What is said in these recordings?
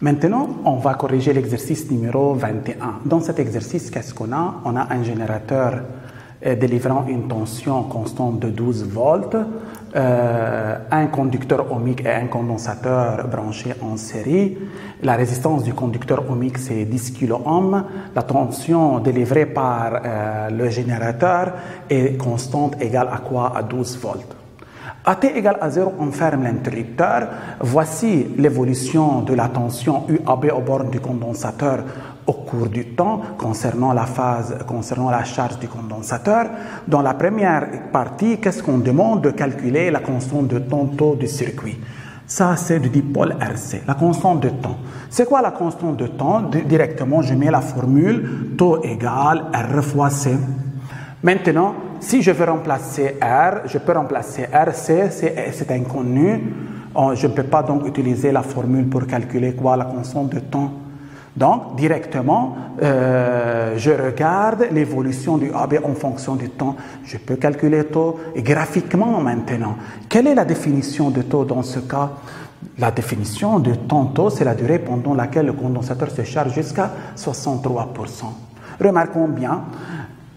Maintenant, on va corriger l'exercice numéro 21. Dans cet exercice, qu'est-ce qu'on a? On a un générateur délivrant une tension constante de 12 volts, un conducteur ohmique et un condensateur branchés en série. La résistance du conducteur ohmique, c'est 10 kΩ. La tension délivrée par le générateur est constante égale à quoi? À 12 volts. À t égale à 0, on ferme l'interrupteur. Voici l'évolution de la tension UAB aux bornes du condensateur au cours du temps concernant la charge du condensateur. Dans la première partie, qu'est-ce qu'on demande? De calculer la constante de temps taux du circuit. Ça, c'est du dipôle RC. La constante de temps. C'est quoi la constante de temps? Directement, je mets la formule taux égale R fois C. Maintenant, si je veux remplacer R, je peux remplacer R, C, c'est inconnu. Je ne peux pas donc utiliser la formule pour calculer quoi? La constante de temps. Donc, directement, je regarde l'évolution du AB en fonction du temps. Je peux calculer taux et graphiquement maintenant. Quelle est la définition de taux dans ce cas? La définition de temps taux, c'est la durée pendant laquelle le condensateur se charge jusqu'à 63%. Remarquons bien,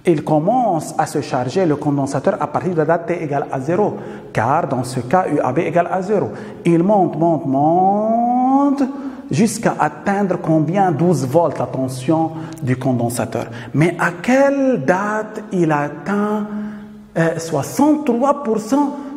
il commence à se charger le condensateur à partir de la date t égale à 0, car dans ce cas, UAB égale à 0. Il monte, jusqu'à atteindre combien? 12 volts la tension du condensateur. Mais à quelle date il atteint 63%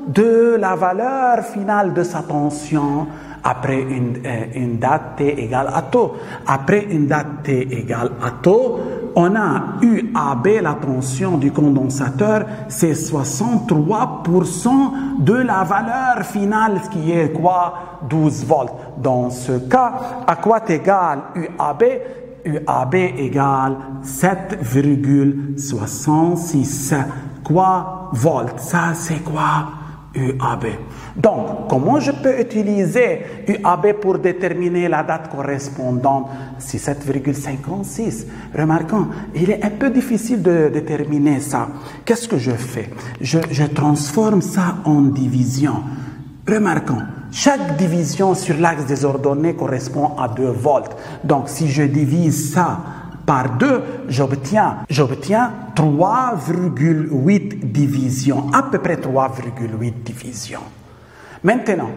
de la valeur finale de sa tension? Après une date t égale à taux. Après une date t égale à taux, on a UAB, la tension du condensateur, c'est 63% de la valeur finale, ce qui est quoi? 12 volts. Dans ce cas, à quoi égale UAB? UAB égale 7,66 quoi? Volts. Ça, c'est quoi? UAB. Donc, comment je peux utiliser UAB pour déterminer la date correspondante? C'est 7,56. Remarquons, il est un peu difficile de déterminer ça. Qu'est-ce que je fais? Je transforme ça en division. Remarquons, chaque division sur l'axe des ordonnées correspond à 2 volts. Donc, si je divise ça par 2, j'obtiens 3,8 divisions, à peu près 3,8 divisions. Maintenant,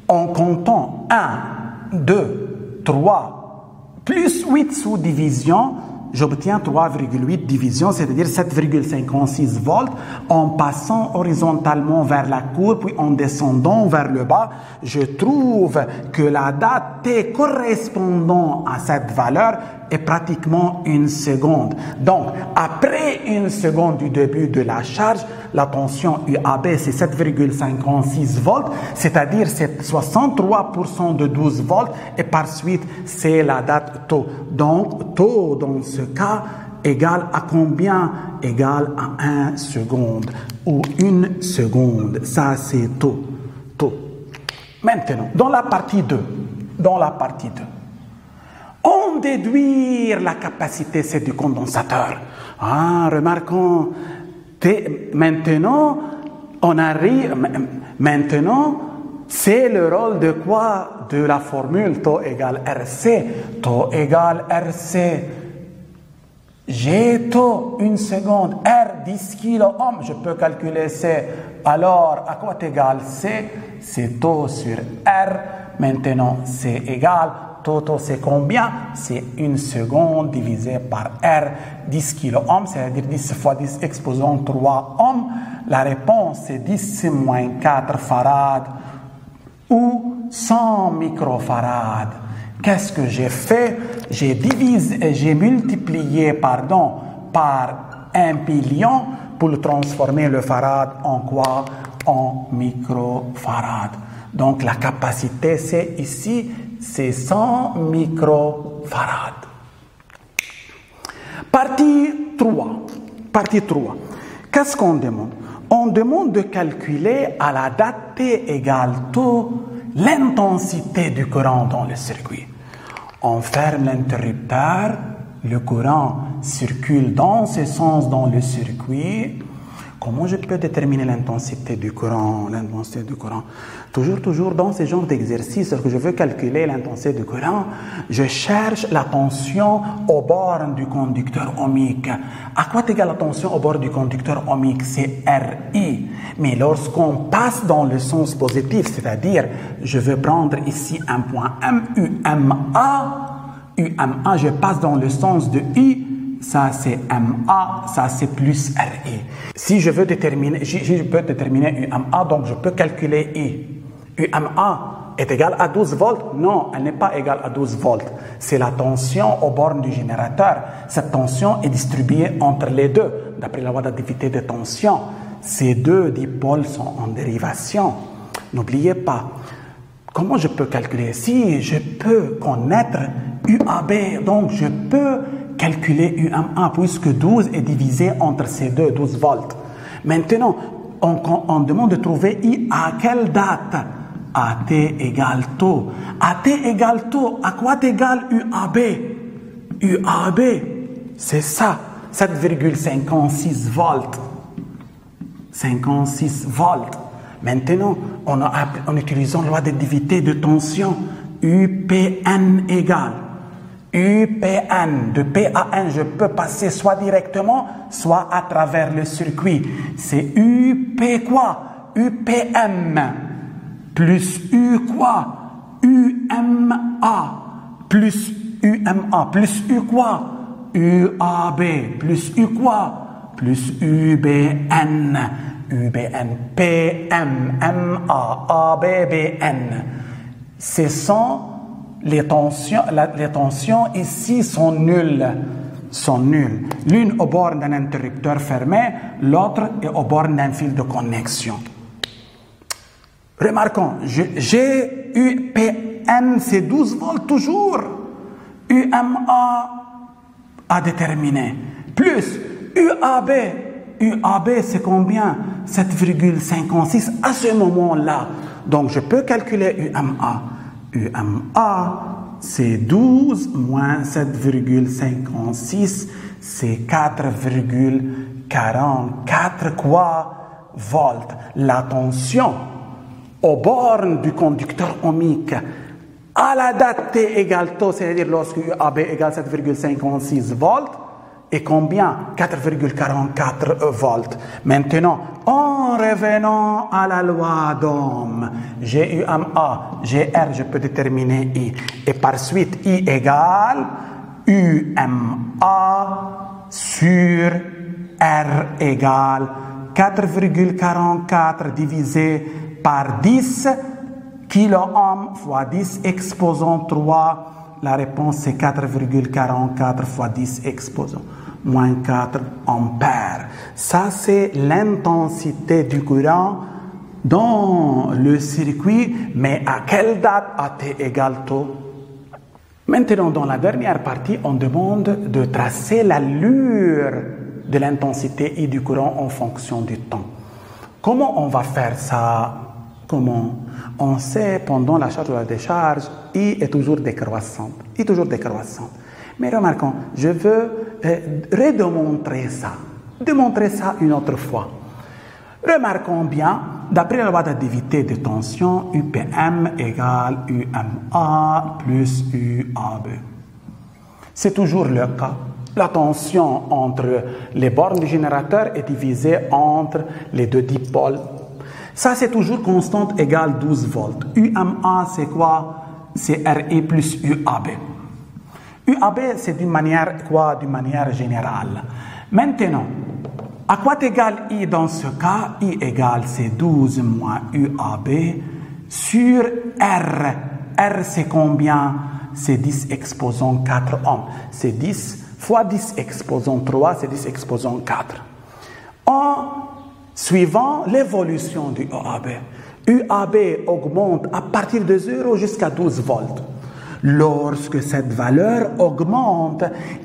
en comptant 1, 2, 3, plus 8 sous-divisions, j'obtiens 3,8 divisions, c'est-à-dire 7,56 volts. En passant horizontalement vers la courbe, puis en descendant vers le bas, je trouve que la date t correspondant à cette valeur est pratiquement 1 seconde. Donc, après 1 seconde du début de la charge, la tension UAB, c'est 7,56 volts, c'est-à-dire c'est 63% de 12 volts, et par suite, c'est la date taux. Donc, taux, dans ce cas, égale à combien? Égale à 1 seconde, ou 1 seconde. Ça, c'est taux. Maintenant, dans la partie 2, on déduire la capacité C du condensateur. Remarquons, maintenant, on arrive, c'est le rôle de quoi? De la formule taux égale RC. Taux égale RC. J'ai taux 1 seconde, R 10 kΩ, je peux calculer C. Alors, à quoi égale C? C'est taux sur R. Maintenant, C égale taux, c'est combien? C'est 1 seconde divisé par R, 10 kΩ, c'est-à-dire 10 fois 10 exposant 3 ohms. La réponse, c'est 10 moins 4 farad ou 100 microfarad. Qu'est-ce que j'ai fait? J'ai multiplié par 1 million pour le transformer le farad en quoi? En microfarad. Donc la capacité, c'est ici, c'est 100 microfarad. Partie 3. Qu'est-ce qu'on demande? On demande de calculer à la date t égale taux l'intensité du courant dans le circuit. On ferme l'interrupteur, le courant circule dans ce sens dans le circuit. Comment je peux déterminer l'intensité du courant? Toujours dans ce genre d'exercice, lorsque je veux calculer l'intensité du courant, je cherche la tension aux bornes du conducteur ohmique. À quoi est égale la tension aux bornes du conducteur ohmique? C'est RI. Mais lorsqu'on passe dans le sens positif, c'est-à-dire, je veux prendre ici un point M, UMA, je passe dans le sens de I, ça c'est MA, ça c'est plus RI. Si je veux déterminer, je peux déterminer UMA, donc je peux calculer I. UMA est égale à 12 volts? Non, elle n'est pas égale à 12 volts. C'est la tension aux bornes du générateur. Cette tension est distribuée entre les deux, d'après la loi d'additivité de tension. Ces deux dipôles sont en dérivation. N'oubliez pas. Comment je peux calculer? Si je peux connaître UAB, donc je peux calculer UMA, puisque 12 est divisé entre ces deux, 12 volts. Maintenant, on demande de trouver I à quelle date? AT égale taux. AT égale taux. À quoi égale UAB? UAB, c'est ça, 7,56 volts. 56 volts. Maintenant, en utilisant la loi d'additivité de tension, UPN égale. UPN, de P à N, je peux passer soit directement, soit à travers le circuit. C'est UP quoi? UPM plus U quoi? UMA plus UMA plus U quoi? UAB plus U quoi? Plus UBN. UBN, PM, MA, ABBN. Ce sont les tensions ici sont nulles. L'une au bord d'un interrupteur fermé, l'autre est au bord d'un fil de connexion. Remarquons, j'ai UPN, c'est 12 volts toujours. UMA à déterminer. Plus UAB. UAB, c'est combien? 7,56 à ce moment-là. Donc, je peux calculer UMA. UMA, c'est 12 moins 7,56, c'est 4,44 quoi? Volts. La tension aux bornes du conducteur ohmique à la date T égale taux, c'est-à-dire lorsque UAB égale 7,56 volts, et combien? 4,44 volts. Maintenant, en revenant à la loi d'Ohm, j'ai UMA, j'ai R, je peux déterminer I. Et par suite, I égale UMA sur R égale 4,44 divisé par 10 kilo-ohm fois 10 exposant 3. La réponse, c'est 4,44 fois 10 exposant moins 4 ampères. Ça, c'est l'intensité du courant dans le circuit, mais à quelle date? AT égale taux. Maintenant, dans la dernière partie, on demande de tracer l'allure de l'intensité I du courant en fonction du temps. Comment on va faire ça? Comment? On sait, pendant la charge ou la décharge, I est toujours décroissante. Mais remarquons, je veux redémontrer ça. Démontrer ça une autre fois. Remarquons bien, d'après la loi d'additivité de tension, UPM égale UMA plus UAB. C'est toujours le cas. La tension entre les bornes du générateur est divisée entre les deux dipôles. Ça, c'est toujours constante égale 12 volts. UMA, c'est quoi? C'est RI plus UAB. UAB, c'est d'une manière quoi? D'une manière générale. Maintenant, à quoi égale I dans ce cas? I égale, c'est 12 moins UAB sur R. R, c'est combien? C'est 10 exposant 4 ohms. C'est 10 fois 10 exposant 3, c'est 10 exposant 4. En suivant l'évolution du UAB. UAB augmente à partir de 0 jusqu'à 12 volts. Lorsque cette valeur augmente,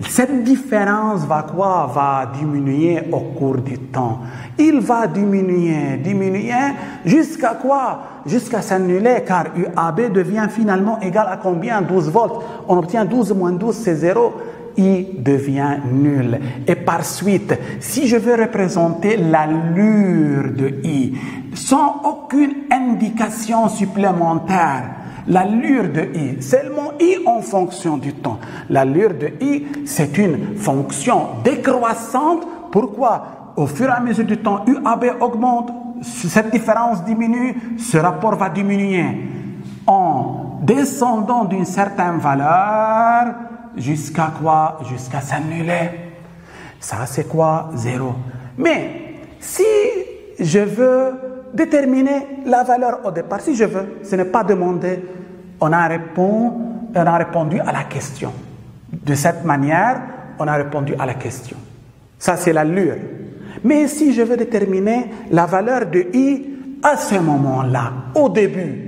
cette différence va quoi? Va diminuer au cours du temps. Il va diminuer jusqu'à quoi? Jusqu'à s'annuler, car UAB devient finalement égal à combien? 12 volts. On obtient 12 moins 12, c'est 0. I devient nul. Et par suite, si je veux représenter l'allure de I, sans aucune indication supplémentaire, l'allure de I, seulement I en fonction du temps. L'allure de I, c'est une fonction décroissante. Pourquoi? Au fur et à mesure du temps, UAB augmente, cette différence diminue, ce rapport va diminuer. En descendant d'une certaine valeur, jusqu'à quoi? Jusqu'à s'annuler. Ça, c'est quoi? 0. Mais si je veux déterminer la valeur au départ, si je veux, ce n'est pas demandé, on a répondu à la question. De cette manière, on a répondu à la question. Ça, c'est l'allure. Mais si je veux déterminer la valeur de I à ce moment-là, au début,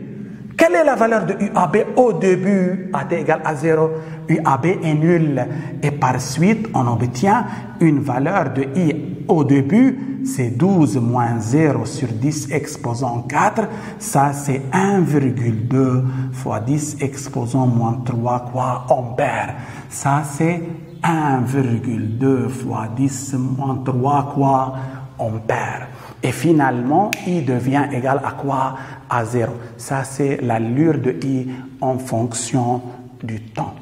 quelle est la valeur de UAB au début? AD égale à 0. UAB est nul. Et par suite, on obtient une valeur de I au début. C'est 12 moins 0 sur 10 exposant 4. Ça, c'est 1,2 fois 10 exposant moins 3 quoi? Ampères. Ça, c'est 1,2 fois 10 moins 3 quoi? Ampères. Et finalement, I devient égal à quoi? À 0. Ça, c'est l'allure de I en fonction du temps.